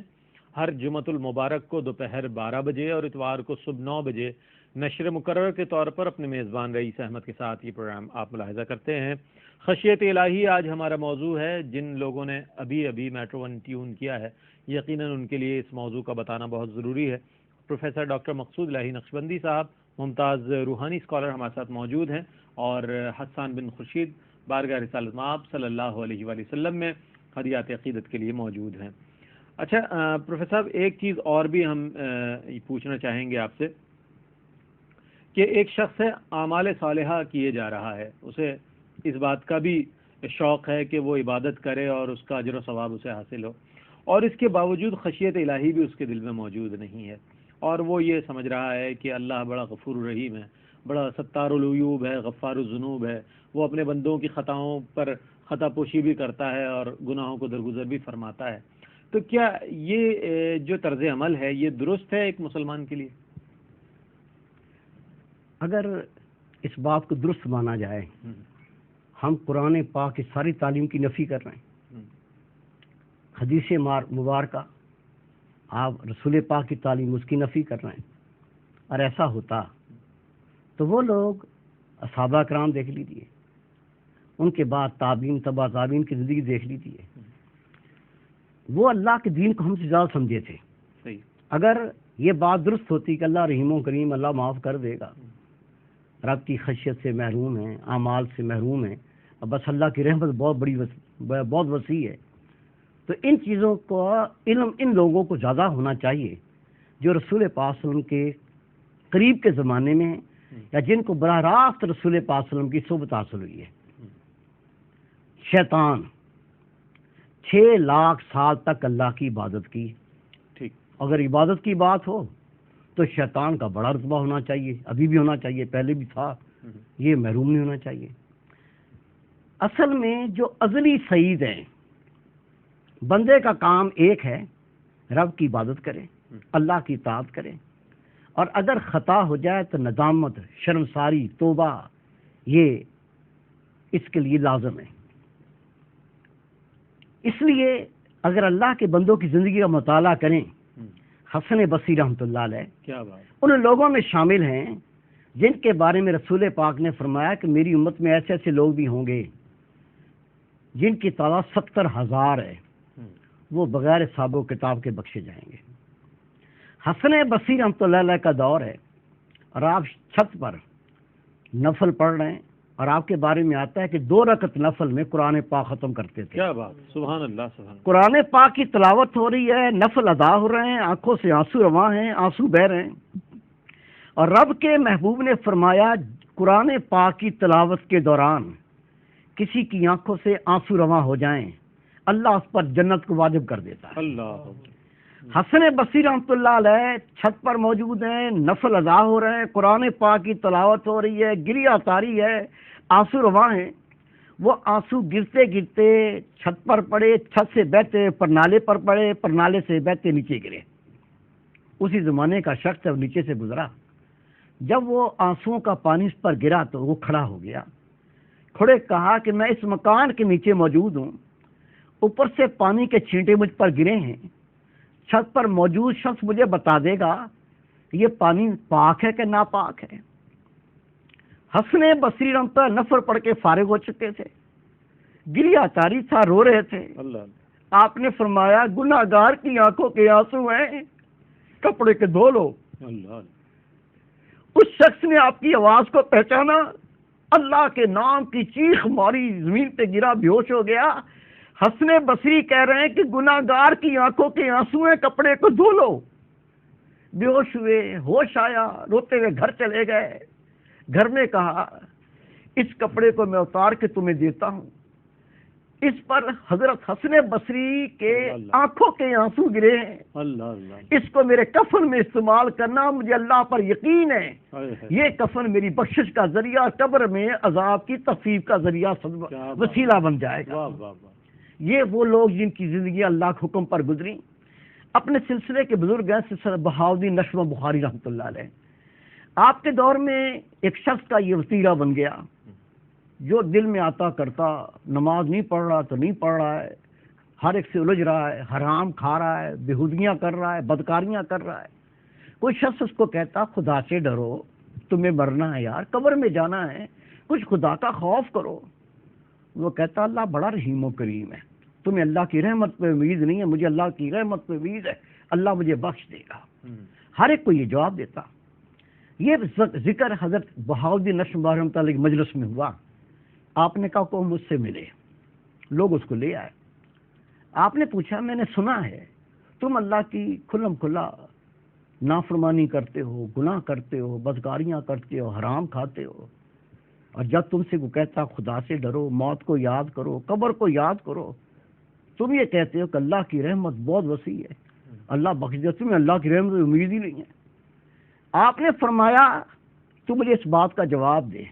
ہر جمعۃ المبارک کو دوپہر 12 بجے اور اتوار کو صبح 9 بجے نشر مکرر کے طور پر اپنے میزبان رئیس احمد کے ساتھ یہ پروگرام آپ ملاحظہ کرتے ہیں. خشیت الہی آج ہمارا موضوع ہے. جن لوگوں نے ابھی میٹرو 1 ٹیون کیا ہے، یقیناً ان کے لیے اس موضوع کا بتانا بہت ضروری ہے. پروفیسر ڈاکٹر مقصود الہی نقشبندی صاحب ممتاز روحانی اسکالر ہمارے ساتھ موجود ہیں، اور حسان بن خورشید بارگاہ رسالت مآب صلی اللہ علیہ وآلہ وسلم میں ہدیات عقیدت کے لیے موجود ہیں. اچھا پروفیسر صاحب، ایک چیز اور بھی ہم پوچھنا چاہیں گے آپ سے کہ ایک شخص ہے اعمال صالحہ کیے جا رہا ہے، اسے اس بات کا بھی شوق ہے کہ وہ عبادت کرے اور اس کا اجر و ثواب اسے حاصل ہو، اور اس کے باوجود خشیت الہی بھی اس کے دل میں موجود نہیں ہے، اور وہ یہ سمجھ رہا ہے کہ اللہ بڑا غفور الرحیم ہے، بڑا ستار العیوب ہے، غفار الذنوب ہے، وہ اپنے بندوں کی خطاؤں پر خطا پوشی بھی کرتا ہے اور گناہوں کو درگزر بھی فرماتا ہے. تو کیا یہ جو طرز عمل ہے یہ درست ہے ایک مسلمان کے لیے؟ اگر اس بات کو درست مانا جائے، ہم قرآن پاک کی ساری تعلیم کی نفی کر رہے ہیں. حدیث مبارکہ آپ رسول پاک کی تعلیم اس کی نفی کر رہے ہیں. اور ایسا ہوتا تو وہ لوگ صحابہ کرام دیکھ لیجیے، ان کے بعد تابعین تبع تابعین کی زندگی دیکھ لیجیے، وہ اللہ کے دین کو ہم سے زیادہ سمجھے تھے. اگر یہ بات درست ہوتی کہ اللہ رحیم و کریم، اللہ معاف کر دے گا، رب کی خشیت سے محروم ہیں، اعمال سے محروم ہیں، بس اللہ کی رحمت بہت وسیع ہے، تو ان چیزوں کو علم ان لوگوں کو زیادہ ہونا چاہیے جو رسول پاک صلی اللہ علیہ وسلم کے قریب کے زمانے میں یا جن کو براہ راست رسول پاک صلی اللہ علیہ وسلم کی صحبت حاصل ہوئی ہے. شیطان 6 لاکھ سال تک اللہ کی عبادت کی. ٹھیک، اگر عبادت کی بات ہو تو شیطان کا بڑا رتبہ ہونا چاہیے، ابھی بھی ہونا چاہیے، پہلے بھی تھا، یہ محروم نہیں ہونا چاہیے. اصل میں جو ازلی سعید ہیں، بندے کا کام ایک ہے، رب کی عبادت کرے، اللہ کی اطاعت کرے، اور اگر خطا ہو جائے تو ندامت، شرمساری، توبہ یہ اس کے لیے لازم ہے. اس لیے اگر اللہ کے بندوں کی زندگی کا مطالعہ کریں، حسن بصری رحمۃ اللہ علیہ کیا بات، ان لوگوں میں شامل ہیں جن کے بارے میں رسول پاک نے فرمایا کہ میری امت میں ایسے ایسے لوگ بھی ہوں گے جن کی تعداد 70,000 ہے، وہ بغیر حساب و کتاب کے بخشے جائیں گے. حسن بصری رحمۃ اللہ علیہ کا دور ہے، اور آپ چھت پر نفل پڑھ رہے ہیں، اور آپ کے بارے میں آتا ہے کہ 2 رکعت نفل میں قرآن پاک ختم کرتے تھے. کیا بات، سبحان اللہ، سبحان اللہ. قرآن پاک کی تلاوت ہو رہی ہے، نفل ادا ہو رہے ہیں، آنکھوں سے آنسو رواں ہیں، آنسو بہ رہے ہیں، اور رب کے محبوب نے فرمایا قرآن پاک کی تلاوت کے دوران کسی کی آنکھوں سے آنسو رواں ہو جائیں، اللہ اس پر جنت کو واجب کر دیتا ہے. اللہ. حسن بصری رحمۃ اللہ علیہ چھت پر موجود ہیں، نفل ادا ہو رہے ہیں، قرآن پاک کی تلاوت ہو رہی ہے، گریہ طاری ہے، آنسو رواں ہیں. وہ آنسو گرتے گرتے چھت پر پڑے، چھت سے بہتے پرنالے پر پڑے، پرنالے سے بہتے نیچے گرے. اسی زمانے کا شخص ہے، نیچے سے گزرا. جب وہ آنسوؤں کا پانی اس پر گرا تو وہ کھڑا ہو گیا. کھڑے کہا کہ میں اس مکان کے نیچے موجود ہوں، اوپر سے پانی کے چھینٹے مجھ پر گرے ہیں، چھت پر موجود شخص مجھے بتا دے گا یہ پانی پاک ہے کہ ناپاک ہے۔ حسن بصری رحمۃ اللہ نفر پڑھ کے فارغ ہو چکے تھے، گریہ تاری تھا، رو رہے تھے۔ آپ نے فرمایا گناہ گار کی آنکھوں کے آنسو ہیں، کپڑے کے دھو لو۔ اس شخص نے آپ کی آواز کو پہچانا، اللہ کے نام کی چیخ ماری، زمین پہ گرا، بے ہوش ہو گیا۔ حسن بصری کہہ رہے ہیں کہ گناہ گار کی آنکھوں کے آنسو ہیں، کپڑے کو دھو لو۔ بے ہوش ہوئے، ہوش آیا، روتے ہوئے گھر چلے گئے۔ گھر میں کہا اس کپڑے کو میں اتار کے تمہیں دیتا ہوں۔ اس پر حضرت حسن بصری کے آنکھوں کے آنسو گرے ہیں۔ اس کو میرے کفن میں استعمال کرنا، مجھے اللہ پر یقین ہے یہ کفن میری بخشش کا ذریعہ، قبر میں عذاب کی تخفیف کا ذریعہ وسیلہ بن جائے گا۔ یہ وہ لوگ جن کی زندگی اللہ کے حکم پر گزری۔ اپنے سلسلے کے بزرگ ہیں سلسلہ بہاؤالدین نشوہ بخاری رحمۃ اللہ علیہ۔ آپ کے دور میں ایک شخص کا یہ وسیلہ بن گیا، جو دل میں آتا کرتا، نماز نہیں پڑھ رہا تو نہیں پڑھ رہا ہے، ہر ایک سے الجھ رہا ہے، حرام کھا رہا ہے، بےہودیاں کر رہا ہے، بدکاریاں کر رہا ہے۔ کوئی شخص اس کو کہتا خدا سے ڈرو، تمہیں مرنا ہے یار، قبر میں جانا ہے، کچھ خدا کا خوف کرو۔ وہ کہتا اللہ بڑا رحیم و کریم ہے، تمہیں اللہ کی رحمت پہ امید نہیں ہے، مجھے اللہ کی رحمت پہ امید ہے، اللہ مجھے بخش دے گا۔ ہر ایک کو یہ جواب دیتا۔ یہ ذکر حضرت بہاؤالدین نشوہ رحمۃ اللہ کے مجلس میں ہوا۔ آپ نے کہا کو مجھ سے ملے، لوگ اس کو لے آئے۔ آپ نے پوچھا میں نے سنا ہے تم اللہ کی کھلم کھلا نافرمانی کرتے ہو، گناہ کرتے ہو، بدکاریاں کرتے ہو، حرام کھاتے ہو، اور جب تم سے وہ کہتا خدا سے ڈرو، موت کو یاد کرو، قبر کو یاد کرو، تم یہ کہتے ہو کہ اللہ کی رحمت بہت وسیع ہے، اللہ بخش دے، تمہیں اللہ کی رحمت امید ہی نہیں ہے۔ آپ نے فرمایا تو مجھے اس بات کا جواب دے،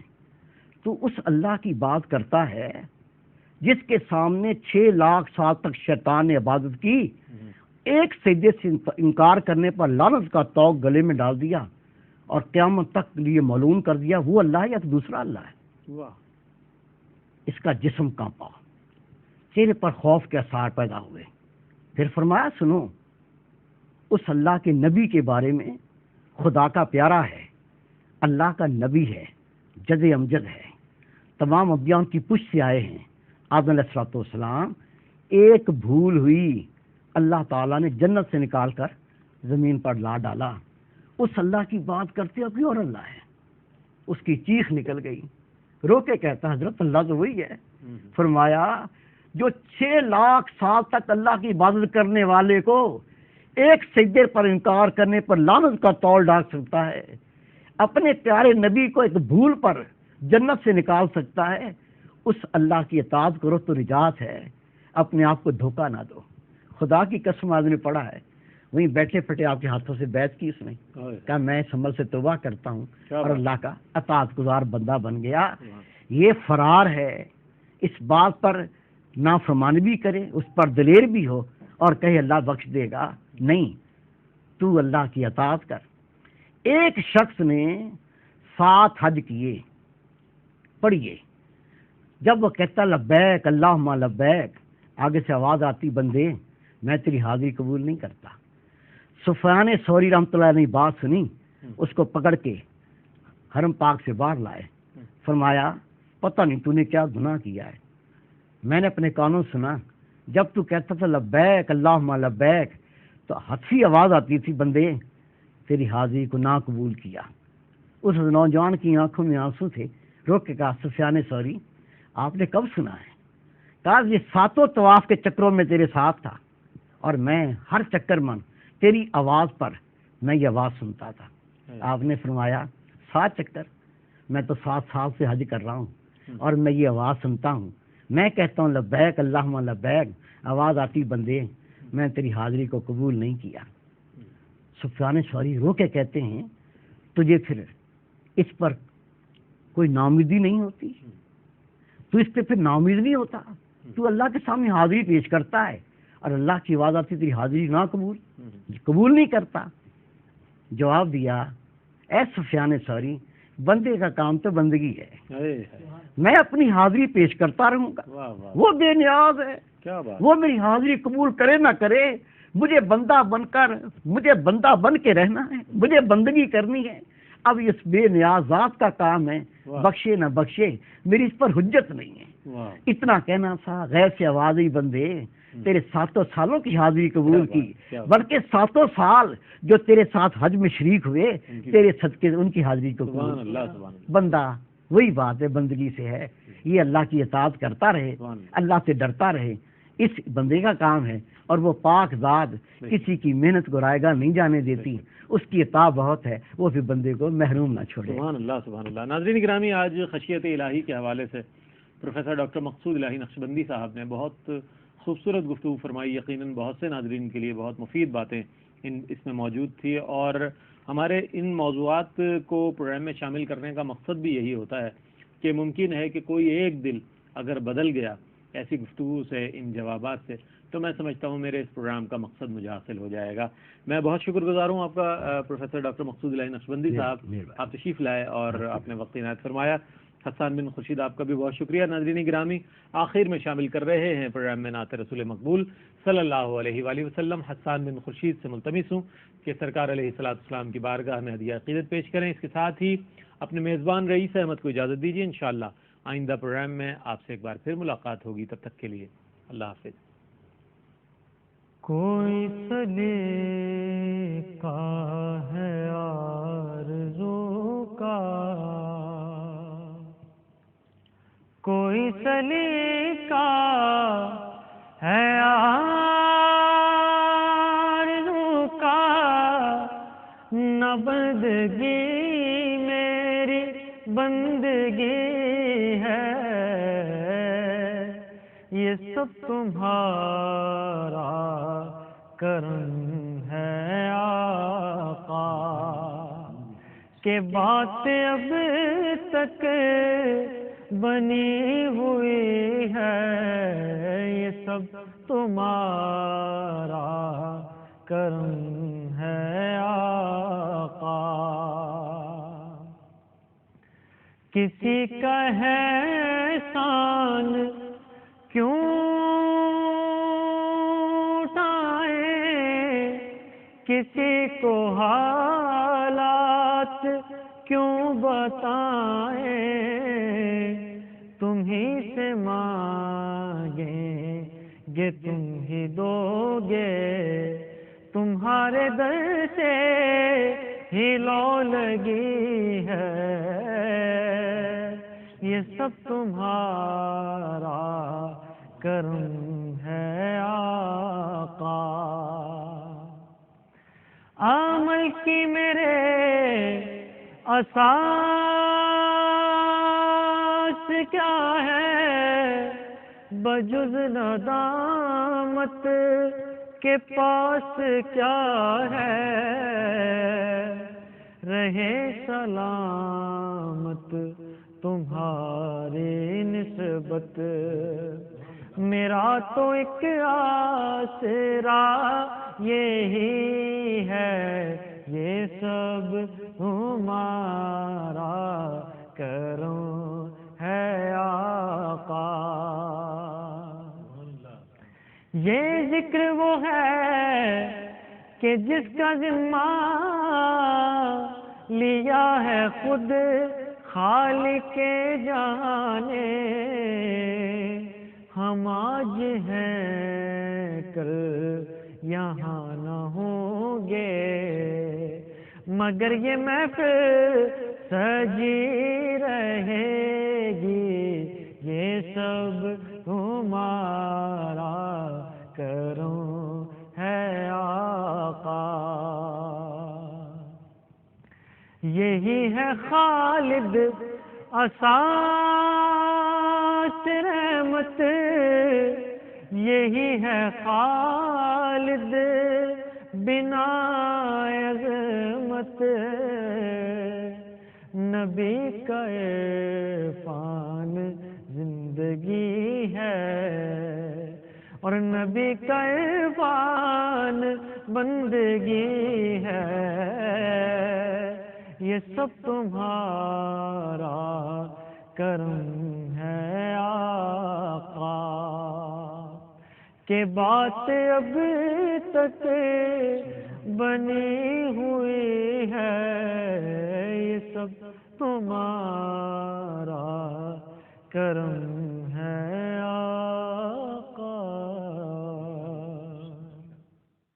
تو اس اللہ کی بات کرتا ہے جس کے سامنے 6 لاکھ سال تک شیطان نے عبادت کی، ایک سجدے سے انکار کرنے پر لعنت کا توق گلے میں ڈال دیا اور قیامت تک لیے معلوم کر دیا وہ اللہ ہے یا تو دوسرا اللہ ہے۔ اس کا جسم کانپا، چہرے پر خوف کے آثار پیدا ہوئے۔ پھر فرمایا سنو، اس اللہ کے نبی کے بارے میں، خدا کا پیارا ہے، اللہ کا نبی ہے، جد امجد ہے، تمام انبیاء کی پشت سے آئے ہیں۔ آدم علیہ الصلوۃ والسلام، ایک بھول ہوئی اللہ تعالیٰ نے جنت سے نکال کر زمین پر لا ڈالا۔ اس اللہ کی بات کرتے ہو کوئی اور اللہ ہے؟ اس کی چیخ نکل گئی، رو کے کہتا حضرت اللہ تو وہی ہے۔ فرمایا جو 6 لاکھ سال تک اللہ کی عبادت کرنے والے کو ایک سجدے پر انکار کرنے پر لعنت کا تول ڈال سکتا ہے، اپنے پیارے نبی کو ایک بھول پر جنت سے نکال سکتا ہے، اس اللہ کی اطاعت کرو تو نجات ہے، اپنے آپ کو دھوکہ نہ دو۔ خدا کی قسم آدمی نے پڑھا ہے، وہیں بیٹھے پھٹے آپ کے ہاتھوں سے بیعت کی اس نے، کہا میں اس عمل سے توبہ کرتا ہوں اور اللہ کا اطاعت گزار بندہ بن گیا۔ یہ فرار ہے، اس بات پر نافرمانی بھی کرے، اس پر دلیر بھی ہو اور کہے اللہ بخش دے گا، نہیں، تو اللہ کی اطاعت کر۔ ایک شخص نے 7 حج کیے، پڑھیے، جب وہ کہتا لبیک اللہم لبیک، آگے سے آواز آتی بندے میں تیری حاضری قبول نہیں کرتا۔ سفیان ثوری رحمۃ اللہ نے بات سنی، اس کو پکڑ کے حرم پاک سے باہر لائے، فرمایا پتہ نہیں تو نے کیا گناہ کیا ہے، میں نے اپنے کانوں سنا جب تو کہتا تھا لبیک اللہم لبیک تو حدفی آواز آتی تھی بندے تیری حاضری کو نہ قبول کیا۔ اس نوجوان کی آنکھوں میں آنسو تھے، روک کے کہا سفیان ثوری آپ نے کب سنا ہے؟ کہا یہ 7 طواف کے چکروں میں تیرے ساتھ تھا اور میں ہر چکر من تیری آواز پر میں یہ آواز سنتا تھا۔ آپ نے فرمایا 7 چکر، میں تو 7 سال سے حج کر رہا ہوں اور میں یہ آواز سنتا ہوں، میں کہتا ہوں لبیک اللہم لبیک، آواز آتی بندے میں تیری حاضری کو قبول نہیں کیا۔ سفیان ثوری رو کے کہتے ہیں تجھے پھر اس پر کوئی ناامیدی نہیں ہوتی؟ تو اس پہ پھر ناامید نہیں ہوتا؟ تو اللہ کے سامنے حاضری پیش کرتا ہے اور اللہ کی آواز آتی تیری حاضری نہ قبول نہیں کرتا۔ جواب دیا اے سفیان ثوری بندے کا کام تو بندگی ہے، میں اپنی حاضری پیش کرتا رہوں گا، وہ بے نیاز ہے، وہ میری حاضری قبول کرے نہ کرے مجھے بندہ بن کے رہنا ہے، مجھے بندگی کرنی ہے۔ اب اس بے نیاز ذات کا کام ہے، بخشے نہ بخشے میری اس پر حجت نہیں ہے۔ اتنا کہنا تھا، غیر سے آوازی بندے تیرے 7 سالوں کی حاضری قبول کی، بلکہ 7 سال جو تیرے ساتھ حج میں شریک ہوئے تیرے صدقے ان کی حاضری قبول۔ بندہ وہی بات ہے، بندگی سے ہے، یہ اللہ کی اطاعت کرتا رہے، اللہ سے ڈرتا رہے، اس بندے کا کام ہے۔ اور وہ پاک ذات کسی کی محنت کو رائے گاہ نہیں جانے دیتی، اس کی اطاعت بہت ہے، وہ بھی بندے کو محروم نہ چھوڑے۔ سبحان اللہ سبحان اللہ۔ ناظرین گرامی، آج خشیت الہی کے حوالے سے پروفیسر ڈاکٹر مقصود الہی نقشبندی صاحب نے بہت خوبصورت گفتگو فرمائی۔ یقیناً بہت سے ناظرین کے لیے بہت مفید باتیں اس میں موجود تھی، اور ہمارے ان موضوعات کو پروگرام میں شامل کرنے کا مقصد بھی یہی ہوتا ہے کہ ممکن ہے کہ کوئی ایک دل اگر بدل گیا ایسی گفتگو سے، ان جوابات سے، تو میں سمجھتا ہوں میرے اس پروگرام کا مقصد مجھے حاصل ہو جائے گا۔ میں بہت شکر گزار ہوں آپ کا پروفیسر ڈاکٹر مقصود الہی نقشبندی صاحب، آپ تشریف لائے اور آپ نے وقت عنایت فرمایا۔ حسان بن خورشید آپ کا بھی بہت شکریہ۔ ناظرین گرامی، آخر میں شامل کر رہے ہیں پروگرام میں نعت رسول مقبول صلی اللہ علیہ وآلہ وسلم۔ حسان بن خورشید سے ملتمس ہوں کہ سرکار علیہ السلام کی بارگاہ میں ہدیہ عقیدت پیش کریں۔ اس کے ساتھ ہی اپنے میزبان رئیس احمد کو اجازت دیجیے۔ انشاءاللہ آئندہ پروگرام میں آپ سے ایک بار پھر ملاقات ہوگی، تب تک کے لیے اللہ حافظ۔ کوئی سلیقہ ہے آرزو کا، کوئی سلیقہ ہے آرزو کا، نہ بندگی میری بندگی ہے، یہ سب تمہارا کرم ہے آقا، کہ بات اب تک بنی ہوئی ہے، یہ سب تمہارا کرم ہے آقا۔ کسی کا ہے احسان کیوں کسی کو حالات کیوں بتائیں، تم ہی سے مانگیں گے تم ہی دو گے، تمہارے در سے ہی لو لگی ہے، یہ سب تمہارا کرم ہے آقا۔ عمل کی میرے اساس کیا ہے، بجز ندامت کے پاس کیا ہے، رہے سلامت تمہاری نسبت، میرا تو ایک آسرا یہی ہے، یہ سب تمہارا کرم ہے آقا۔ یہ ذکر وہ ہے کہ جس کا ذمہ لیا ہے خود خالق جہاں نے، ہم آج ہیں کل یہاں نہ ہوں گے، مگر یہ محفل سجی رہے گی، یہ سب تمہارا کرم ہے آقا۔ یہی ہے خالد اساس رحمت، یہی ہے خالد بنا عظمت، نبی کا عرفان زندگی ہے، اور نبی کا عرفان بندگی ہے، یہ سب تمہارا کرم ہے آقا۔ کہ بات اب تک بنی ہوئی ہے، یہ سب تمہارا کرم